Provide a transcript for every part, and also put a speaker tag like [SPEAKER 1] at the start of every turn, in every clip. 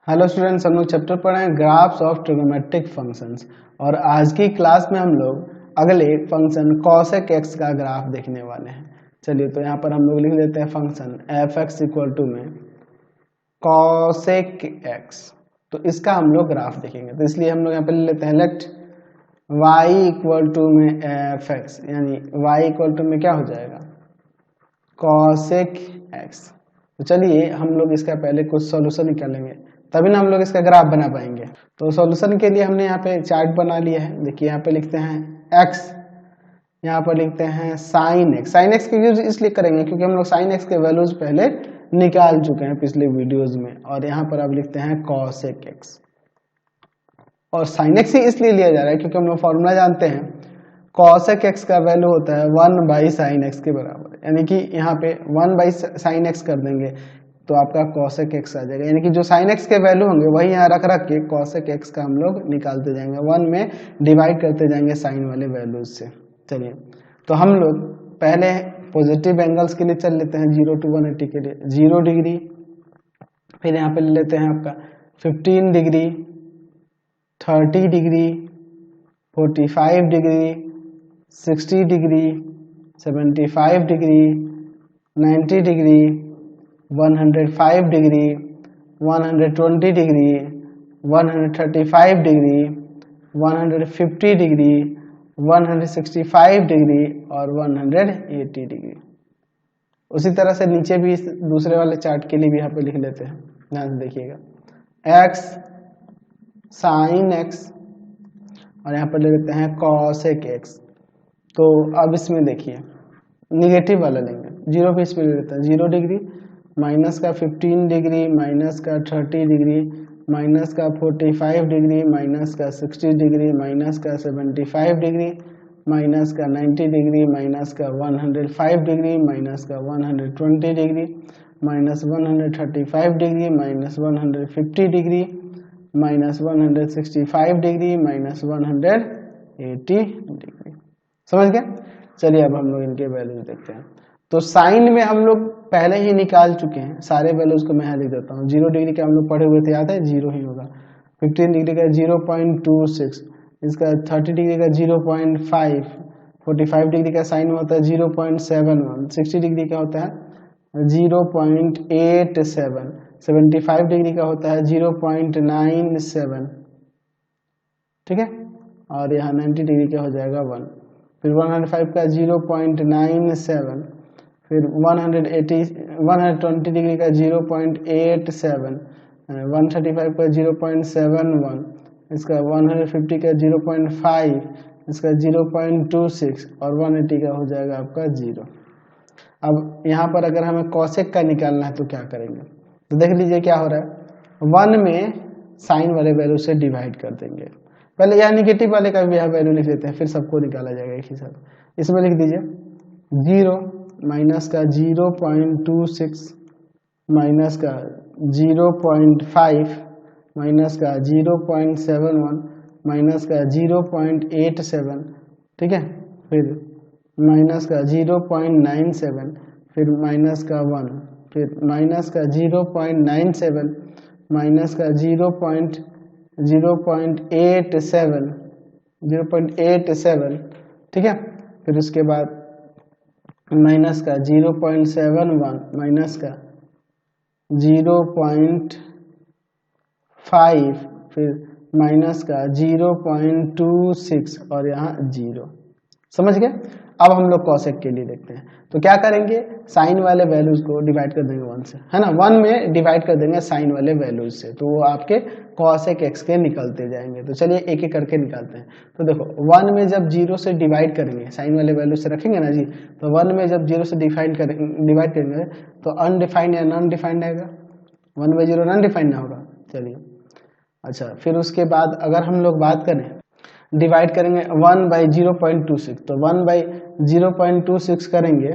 [SPEAKER 1] Hello students, हम लोग chapter पढ़ रहे हैं ग्राफ्स ऑफ ट्रिग्नोमेट्रिक फंक्शंस। और आज की क्लास में हम लोग अगले फंक्शन cosec x का ग्राफ देखने वाले हैं। चलिए, तो यहाँ पर हम लोग लिख देते हैं function F X equal to में cosec x। तो इसका हम लोग ग्राफ देखेंगे, तो इसलिए हम लोग यहाँ पर ले लेते हैं लेट y इक्वल टू में एफ एक्स, यानी y इक्वल टू में क्या हो जाएगा cosec x। तो चलिए हम लोग इसका पहले कुछ सॉल्यूशन निकालेंगे, तभी ना हम लोग इसका ग्राफ बना पाएंगे। तो सॉल्यूशन के लिए हमने यहाँ पे चार्ट बना लिया है। देखिए यहाँ पे लिखते हैं x, यहाँ पर लिखते हैं साइन x। साइन x का यूज इसलिए करेंगे क्योंकि हम लोग साइन x के वैल्यूज पहले निकाल चुके हैं पिछले वीडियोज में। और यहाँ पर अब लिखते हैं cosec x। और साइन x ही इसलिए लिया जा रहा है क्योंकि हम लोग फॉर्मूला जानते हैं cosec x का वैल्यू होता है 1/sin x के बराबर, यानी कि यहाँ पे 1/sin x कर देंगे तो आपका cosec x आ जाएगा। यानी कि जो sin x के वैल्यू होंगे वही यहाँ रख रख के cosec x का हम लोग निकालते जाएंगे, 1 में डिवाइड करते जाएंगे साइन वाले वैल्यूज से। चलिए, तो हम लोग पहले पॉजिटिव एंगल्स के लिए चल लेते हैं 0 to 180 के लिए 0 डिग्री, फिर यहाँ पे ले लेते हैं आपका 15 degree, 30 degree, 45 degree, 60 degree, 75 degree, 90 degree, 105 degree, 120 degree, 135 degree, 150 degree, 165 degree और 180 डिग्री। उसी तरह से नीचे भी दूसरे वाले चार्ट के लिए भी यहाँ पे लिख लेते हैं, ध्यान से देखिएगा x साइन x और यहाँ पर ले लेते हैं cosec x। तो अब इसमें देखिए निगेटिव वाला लेंगे, 0 भी इसमें ले लेते हैं 0 डिग्री, माइनस का 15 डिग्री, माइनस का 30 डिग्री, माइनस का 45 डिग्री, माइनस का 60 डिग्री, माइनस का 75 डिग्री, माइनस का 90 डिग्री, माइनस का 105 डिग्री, माइनस का 120 degree, minus 135 degree, minus 150 degree, minus 165 degree, minus 180 degree. समझ गए? चलिए अब हम लोग इनके वैल्यूज देखते हैं। तो साइन में हम लोग पहले ही निकाल चुके हैं, सारे वैल्यूज को मैं यहाँ लिख देता हूँ। 0 डिग्री का हम लोग पढ़े हुए थे, याद है 0 ही होगा। 15 डिग्री का 0.26, इसका 30 डिग्री का 0.5, 45 डिग्री का साइन में होता है 0.71, 60 डिग्री का होता है 0.87, 75 डिग्री का होता है 0.97, ठीक है। और यहाँ 90 डिग्री का हो जाएगा 1, फिर 105 का 0.97, फिर 120 डिग्री का 0.87, 135 का 0.71, इसका 150 का 0.5, इसका 0.26 और 180 का हो जाएगा आपका 0। अब यहाँ पर अगर हमें cosec का निकालना है तो क्या करेंगे, तो देख लीजिए क्या हो रहा है। 1 में साइन वाले वैल्यू से डिवाइड कर देंगे। पहले यहाँ निगेटिव वाले का भी यहाँ वैल्यू लिख देते हैं, फिर सबको निकाला जाएगा एक ही साथ। इसमें लिख दीजिए 0, माइनस का 0.26, माइनस का 0.5, माइनस का 0.71, माइनस का 0.87, ठीक है। फिर माइनस का 0.97, फिर माइनस का 1, फिर माइनस का 0.97, माइनस का 0.87, ठीक है। फिर उसके बाद माइनस का 0.71, माइनस का 0.5, फिर माइनस का 0.26 और यहाँ 0। समझ गए? अब हम लोग cosec के लिए देखते हैं। तो क्या करेंगे, साइन वाले वैल्यूज को डिवाइड कर देंगे 1 से, है ना। 1 में डिवाइड कर देंगे साइन वाले वैल्यूज से, तो वो आपके cosec x के निकलते जाएंगे। तो चलिए एक एक करके निकालते हैं। तो देखो 1 में जब 0 से डिवाइड करेंगे, साइन वाले वैल्यू से रखेंगे ना जी, तो 1 में जब 0 से डिवाइड करेंगे तो अनडिफाइंड या नॉन डिफाइंड आएगा। 1/0 नॉन डिफाइंड ना होगा। चलिए अच्छा, फिर उसके बाद अगर हम लोग बात करें डिवाइड करेंगे 1/0.26, तो 1/0.26 करेंगे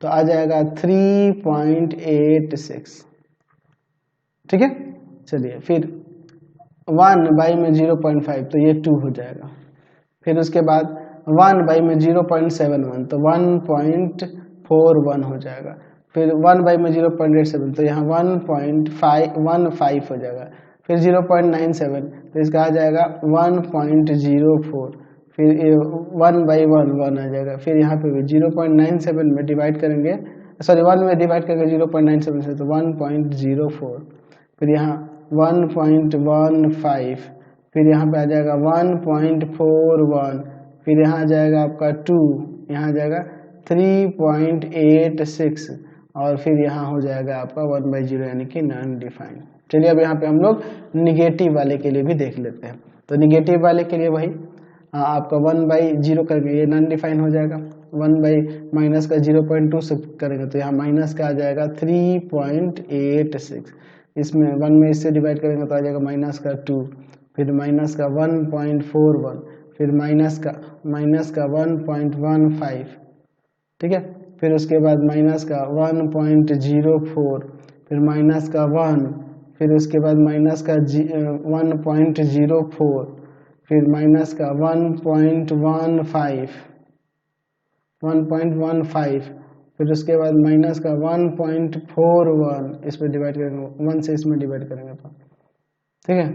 [SPEAKER 1] तो आ जाएगा 3.86, ठीक है। चलिए फिर 1/0.5 तो ये 2 हो जाएगा। फिर उसके बाद 1/0.71 तो 1.41 हो जाएगा। फिर 1 बाई में 0.87, तो यहाँ 1.15 हो जाएगा। फिर 0.97, तो इसका आ जाएगा 1.04। फिर 1 बाई 1 आ जाएगा। फिर यहाँ पे भी 0.97 में डिवाइड करेंगे, सॉरी 1 में डिवाइड करेंगे 0.97 से, तो 1.04। फिर यहाँ 1.15, फिर यहाँ पे आ जाएगा 1.41, फिर यहाँ आ जाएगा आपका 2, यहाँ आ जाएगा 3.86, और फिर यहाँ हो जाएगा आपका 1/0 यानी कि नॉन डिफाइंड। चलिए अब यहाँ पे हम लोग निगेटिव वाले के लिए भी देख लेते हैं। तो निगेटिव वाले के लिए वही आपका 1/0 करके ये नॉन डिफाइन हो जाएगा। 1 बाई माइनस का 0.2 से करेंगे तो यहाँ माइनस का आ जाएगा 3.86, इसमें 1 में इससे डिवाइड करेंगे तो आ जाएगा माइनस का 2, फिर माइनस का 1.41, फिर माइनस का 1.15, ठीक है। फिर उसके बाद माइनस का 1.04, फिर माइनस का 1, फिर उसके बाद माइनस का 1.04, फिर माइनस का 1.15, फिर उसके बाद माइनस का 1.41, इस पर डिवाइड करेंगे, 1 से इसमें डिवाइड करेंगे तो ठीक है,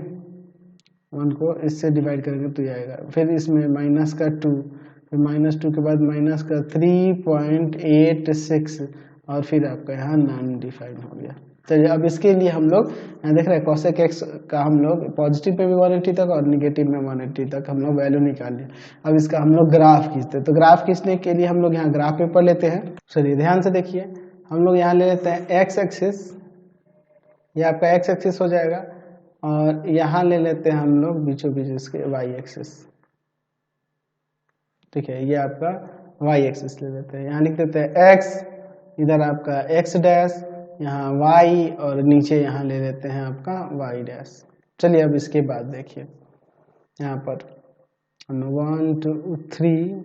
[SPEAKER 1] 1 को इससे डिवाइड करेंगे तो ये आएगा। फिर इसमें माइनस का 2, फिर माइनस 2 के बाद माइनस का 3.86, और फिर आपका यहाँ नॉन डिफाइन हो गया। चलिए अब इसके लिए हम लोग यहाँ देख रहे हैं cosec x का हम लोग पॉजिटिव पे भी 180 तक और निगेटिव में 180 तक हम लोग वैल्यू निकाल लिए। अब इसका हम लोग ग्राफ खींचते हैं। तो ग्राफ खींचने के लिए हम लोग यहाँ ग्राफ पेपर लेते हैं। चलिए ध्यान से देखिए, हम लोग यहाँ ले लेते हैं x एक्सिस, ये आपका x एक्सिस हो जाएगा, और यहाँ ले लेते हैं हम लोग बीचों बीच इसके y एक्सिस, ठीक है, ये आपका y एक्सिस ले लेते हैं। यहाँ लिख देते हैं x, इधर आपका x डैश, यहाँ y, और नीचे यहाँ ले लेते हैं आपका y डैश। चलिए अब इसके बाद देखिए यहाँ पर 1 2 3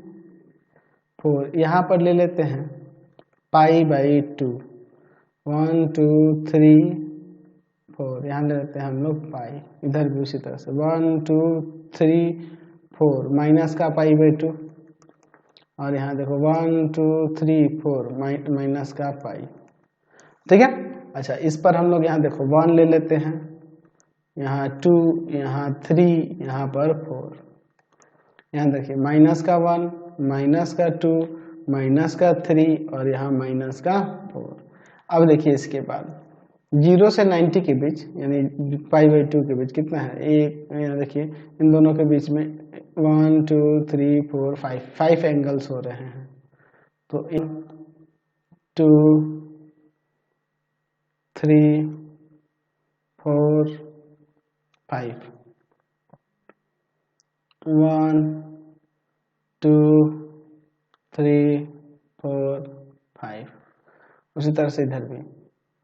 [SPEAKER 1] 4, यहाँ पर ले लेते हैं π/2, 1 2 3 4, यहाँ ले लेते हैं हम लोग पाई, इधर भी उसी तरह से 1 2 3 4, माइनस का π/2, और यहाँ देखो 1 2 3 4 माइनस का पाई, ठीक है। अच्छा, इस पर हम लोग यहाँ देखो 1 ले लेते हैं, यहाँ 2, यहाँ 3, यहाँ पर 4, यहाँ देखिए माइनस का 1, माइनस का 2, माइनस का 3, और यहाँ माइनस का 4। अब देखिए इसके बाद 0 से 90 के बीच यानी π/2 के बीच कितना है, एक, यहाँ देखिए इन दोनों के बीच में 1 2 3 4 5 एंगल्स हो रहे हैं। तो 2 3 4 5, 1 2 3 4 5, उसी तरह से इधर भी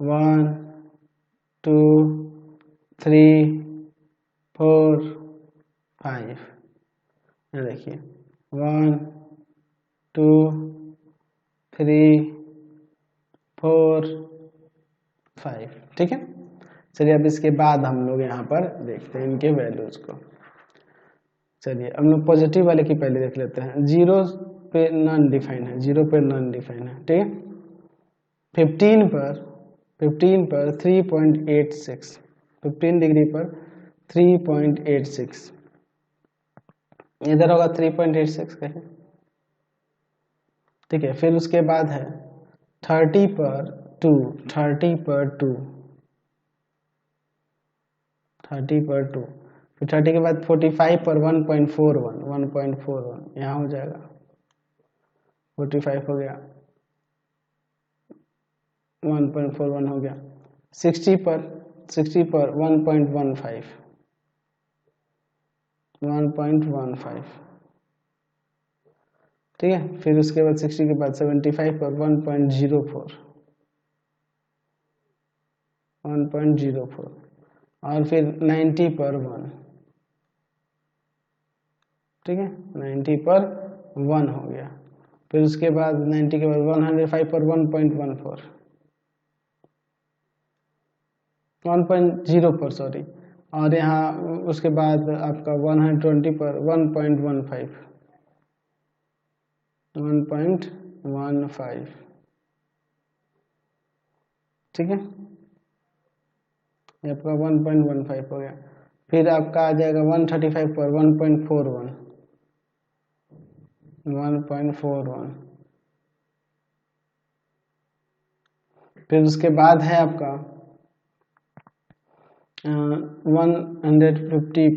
[SPEAKER 1] 1 2 3 4 5, यहाँ देखिए 1 2 3 4 5, ठीक है। चलिए अब इसके बाद हम लोग यहाँ पर देखते हैं इनके वैल्यूज को। चलिए हम लोग पॉजिटिव वाले की पहले देख लेते हैं। 0 पे नॉन डिफाइन है, 0 पे नॉन डिफाइन है, ठीक है। 15 पर 3.86, 15 डिग्री पर 3.86, इधर होगा 3.86 कहीं, ठीक है। फिर उसके बाद है 30 पर 2, 30 पर 2, 30 पर 2, फिर 30 के बाद 45 पर 1.41, 1.41 यहाँ हो जाएगा, 45 हो गया, 1.41 हो गया। 60 पर 1.15, 1.15, ठीक है। फिर उसके बाद 60 के बाद 75 पर 1.04, 1.04, और फिर 90 पर 1, ठीक है, 90 पर 1 हो गया। फिर उसके बाद 90 के बाद 105 पर 1.14, 1.0 पर सॉरी, और यहाँ उसके बाद आपका 120 पर 1.15, 1.15, ठीक है, ये आपका 1.15 हो गया। फिर आपका आ जाएगा 135 पर 1.41, 1.41। फिर उसके बाद है आपका 150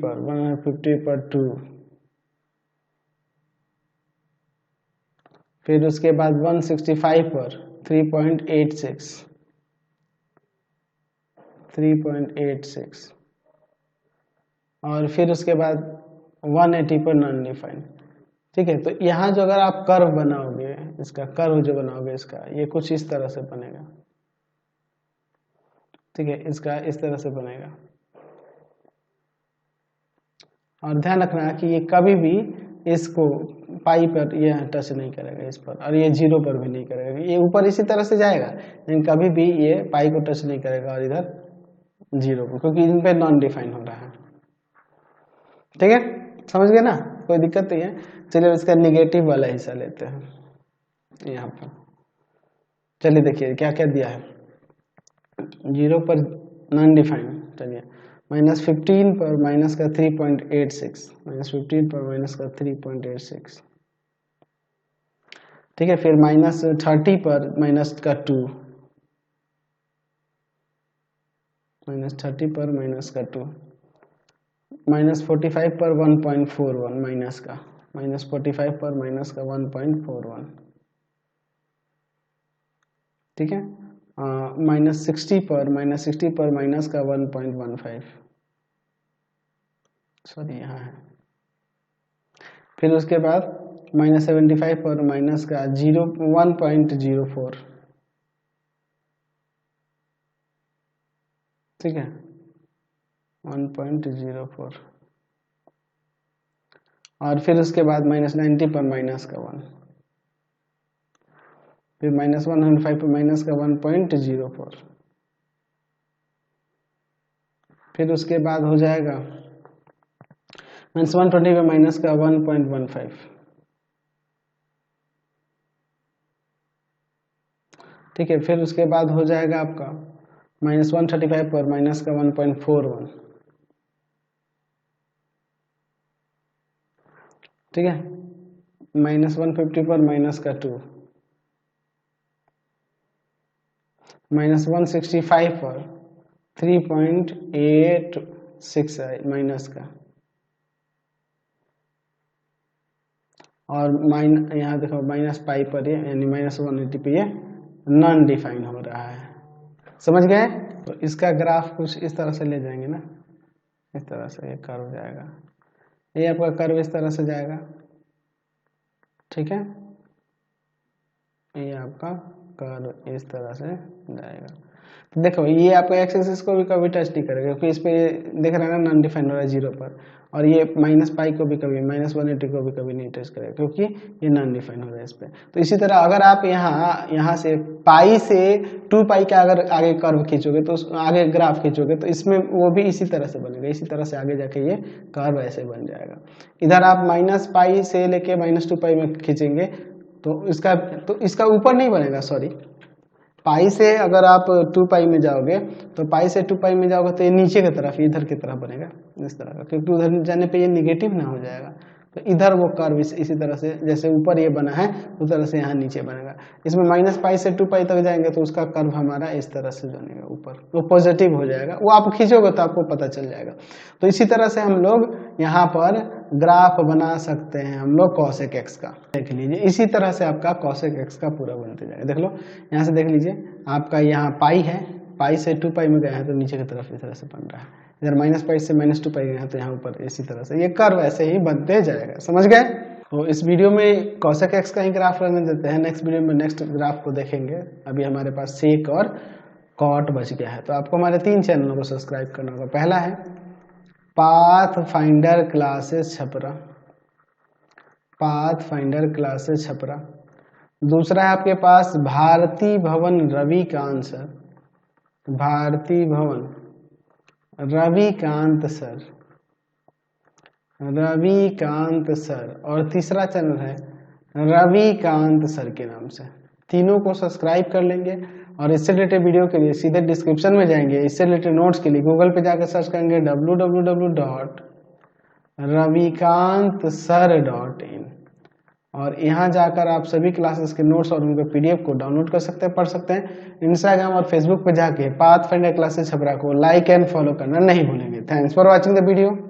[SPEAKER 1] पर 2। फिर उसके बाद 165 पर 3.86, 3.86। और फिर उसके बाद 180 पर नॉन डिफाइंड। ठीक है, तो यहाँ जो अगर आप कर्व बनाओगे, इसका कर्व जो बनाओगे इसका, ये कुछ इस तरह से बनेगा। ठीक है, इसका इस तरह से बनेगा। और ध्यान रखना कि ये कभी भी इसको पाई पर ये टच नहीं करेगा इस पर, और ये 0 पर भी नहीं करेगा। ये ऊपर इसी तरह से जाएगा लेकिन कभी भी ये पाई को टच नहीं करेगा और इधर 0 को, क्योंकि इन पे नॉन डिफाइन हो रहा है। ठीक है, समझ गए ना, कोई दिक्कत नहीं है। चलिए इसका निगेटिव वाला हिस्सा लेते हैं यहाँ पर। चलिए देखिए क्या क्या दिया है। 0 पर नॉन डिफाइन, चलिए -15 पर माइनस का 3.86, -15 पर माइनस का 3.86। ठीक है, फिर -30 पर माइनस का 2, -30 पर माइनस का 2, -45 पर 1.41 माइनस का, -45 पर माइनस का 1.41। ठीक है, -60 पर माइनस का 1.15, सॉरी यहाँ है। फिर उसके बाद -75 पर माइनस का 1.04। ठीक है, 1.04। और फिर उसके बाद -90 पर माइनस का 1, फिर -105 पर माइनस का 1.04। फिर उसके बाद हो जाएगा -120 पर माइनस का 1.15। ठीक है, फिर उसके बाद हो जाएगा आपका -135 पर माइनस का 1.41। ठीक है, -150 पर माइनस का 2, -165 पर 3.86 माइनस का, और यहाँ देखो -पाई पर ये यानी -180 पे ये नॉन डिफाइन हो रहा है। समझ गए? तो इसका ग्राफ कुछ इस तरह से ले जाएंगे ना, इस तरह से ये कर्व जाएगा, ये आपका कर्व इस तरह से जाएगा। ठीक है, ये आपका कर्व इस तरह से जाएगा। तो देखो ये आपका एक्स एक्सिस को भी कभी टच नहीं करेगा, क्योंकि इस पे देख रहे हैं ना नॉन डिफाइंड हो रहा है 0 पर, और ये -पाई को भी कभी, -180 को भी कभी नहीं टच करेगा, क्योंकि ये नॉन डिफाइंड हो रहा है इस पे। तो इसी तरह अगर आप यहाँ से पाई से 2 पाई का अगर आगे कर्व खींचोगे, तो आगे ग्राफ खींचोगे, तो इसमें वो भी इसी तरह से बनेगा, इसी तरह से आगे जाके ये कर्व ऐसे बन जाएगा। इधर आप -पाई से लेके -2 पाई में खींचेंगे तो इसका ऊपर नहीं बनेगा, सॉरी, पाई से अगर आप 2 पाई में जाओगे, तो पाई से 2 पाई में जाओगे तो ये नीचे की तरफ, इधर की तरफ बनेगा इस तरह का, क्योंकि उधर जाने पे ये निगेटिव ना हो जाएगा। तो इधर वो कर्व इसी तरह से, जैसे ऊपर ये बना है उस तरह से यहाँ नीचे बनेगा। इसमें -पाई से 2 पाई तक जाएंगे तो उसका कर्व हमारा इस तरह से बनेगा, ऊपर वो पॉजिटिव हो जाएगा, वो आप खींचोगे तो आपको पता चल जाएगा। तो इसी तरह से हम लोग यहाँ पर ग्राफ बना सकते हैं हम लोग cosec x का। देख लीजिए इसी तरह से आपका cosec x का पूरा बनते जाएगा। देख लो यहाँ से, देख लीजिए आपका यहाँ पाई है, पाई से 2 पाई में गया है तो नीचे की तरफ इस तरह से बन रहा है, इधर -पाई से -2 पाई गया है तो यहाँ ऊपर इसी तरह से ये कर्व ऐसे ही बनते जाएगा। समझ गए? तो इस वीडियो में cosec x का ही ग्राफ रहने देते हैं, नेक्स्ट वीडियो में नेक्स्ट ग्राफ को देखेंगे। अभी हमारे पास sec और cot बच गया है। तो आपको हमारे 3 चैनलों को सब्सक्राइब करना होगा। पहला है pathfinder classes Chhapra, pathfinder classes Chhapra. दूसरा है आपके पास भारती भवन रविकांत सर, भारती भवन रविकांत सर, रविकांत सर। और तीसरा चैनल है रविकांत सर के नाम से। तीनों को सब्सक्राइब कर लेंगे और इससे रिलेटेड वीडियो के लिए सीधे डिस्क्रिप्शन में जाएंगे, इससे रिलेटेड नोट्स के लिए गूगल पे जाकर सर्च करेंगे www.ravikantsir.in और यहाँ जाकर आप सभी क्लासेस के नोट्स और उनके पीडीएफ को डाउनलोड कर सकते हैं, पढ़ सकते हैं। इंस्टाग्राम और फेसबुक पे जाके पाथफाइंडर क्लासेस छपरा को लाइक एंड फॉलो करना नहीं भूलेंगे। Thanks for watching the video.